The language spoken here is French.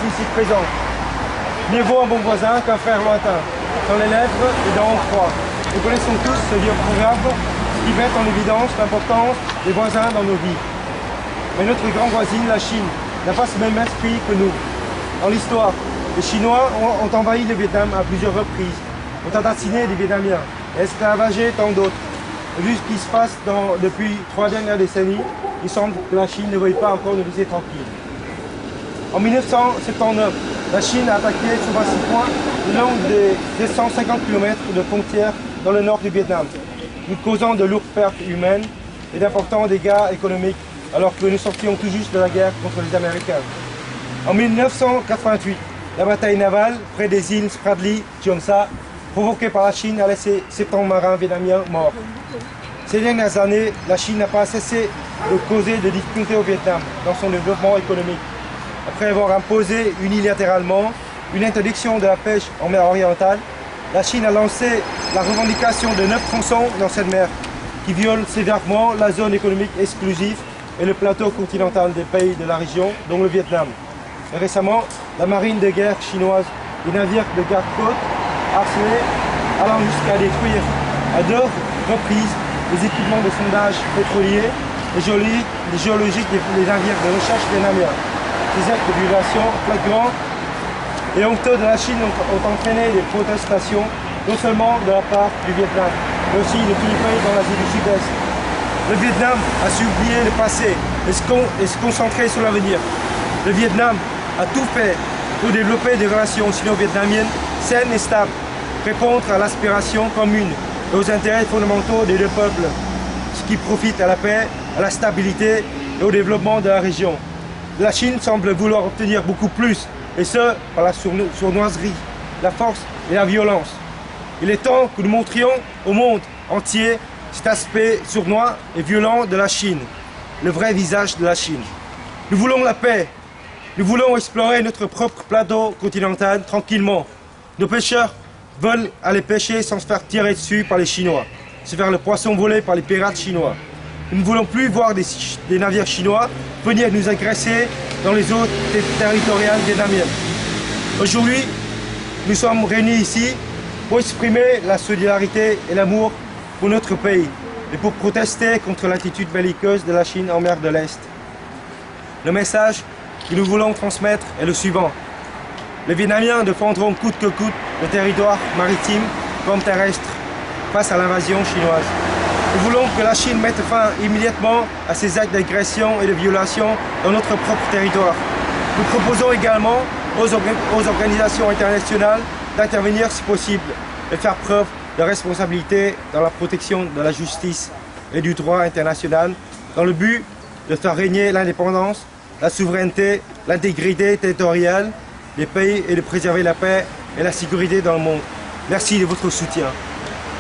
ici présents. Mieux vaut un bon voisin qu'un frère lointain. Dans les lèvres et dans le froid. Nous connaissons tous ce vieux proverbe qui met en évidence l'importance des voisins dans nos vies. Mais notre grande voisine, la Chine, n'a pas ce même esprit que nous. Dans l'histoire, les Chinois ont envahi le Vietnam à plusieurs reprises, ont assassiné des Vietnamiens, esclavagé tant d'autres. Vu ce qui se passe depuis 3 dernières décennies, il semble que la Chine ne veuille pas encore nous laisser tranquilles. En 1979, la Chine a attaqué sur 26 points le long des 250 km de frontières dans le nord du Vietnam, nous causant de lourdes pertes humaines et d'importants dégâts économiques alors que nous sortions tout juste de la guerre contre les Américains. En 1988, la bataille navale près des îles Spratly, Cheong Sa, provoquée par la Chine, a laissé 70 marins vietnamiens morts. Ces dernières années, la Chine n'a pas cessé de causer de difficultés au Vietnam dans son développement économique. Après avoir imposé unilatéralement une interdiction de la pêche en mer orientale, la Chine a lancé la revendication de 9 tronçons dans cette mer qui violent sévèrement la zone économique exclusive et le plateau continental des pays de la région, dont le Vietnam. Et récemment, la marine de guerre chinoise, les navires de garde-côte harcelés allant jusqu'à détruire à 2 reprises les équipements de sondage pétroliers et géologiques des navires de recherche vietnamiens. Ces actes de violation flagrants et honteux de la Chine ont entraîné des protestations, non seulement de la part du Vietnam, mais aussi de tous les pays dans l'Asie du Sud-Est. Le Vietnam a su oublier le passé et se concentrer sur l'avenir. Le Vietnam a tout fait pour développer des relations sino-vietnamiennes saines et stables, répondre à l'aspiration commune et aux intérêts fondamentaux des deux peuples, ce qui profite à la paix, à la stabilité et au développement de la région. La Chine semble vouloir obtenir beaucoup plus, et ce, par la sournoiserie, la force et la violence. Il est temps que nous montrions au monde entier cet aspect sournois et violent de la Chine, le vrai visage de la Chine. Nous voulons la paix, nous voulons explorer notre propre plateau continental tranquillement. Nos pêcheurs veulent aller pêcher sans se faire tirer dessus par les Chinois, se faire le poisson volé par les pirates chinois. Nous ne voulons plus voir des navires chinois venir nous agresser dans les eaux territoriales vietnamiennes. Aujourd'hui, nous sommes réunis ici pour exprimer la solidarité et l'amour pour notre pays et pour protester contre l'attitude belliqueuse de la Chine en mer de l'Est. Le message que nous voulons transmettre est le suivant. Les Vietnamiens défendront coûte que coûte le territoire maritime comme terrestre face à l'invasion chinoise. Nous voulons que la Chine mette fin immédiatement à ces actes d'agression et de violation dans notre propre territoire. Nous proposons également aux organisations internationales d'intervenir si possible et faire preuve de responsabilité dans la protection de la justice et du droit international dans le but de faire régner l'indépendance, la souveraineté, l'intégrité territoriale des pays et de préserver la paix et la sécurité dans le monde. Merci de votre soutien.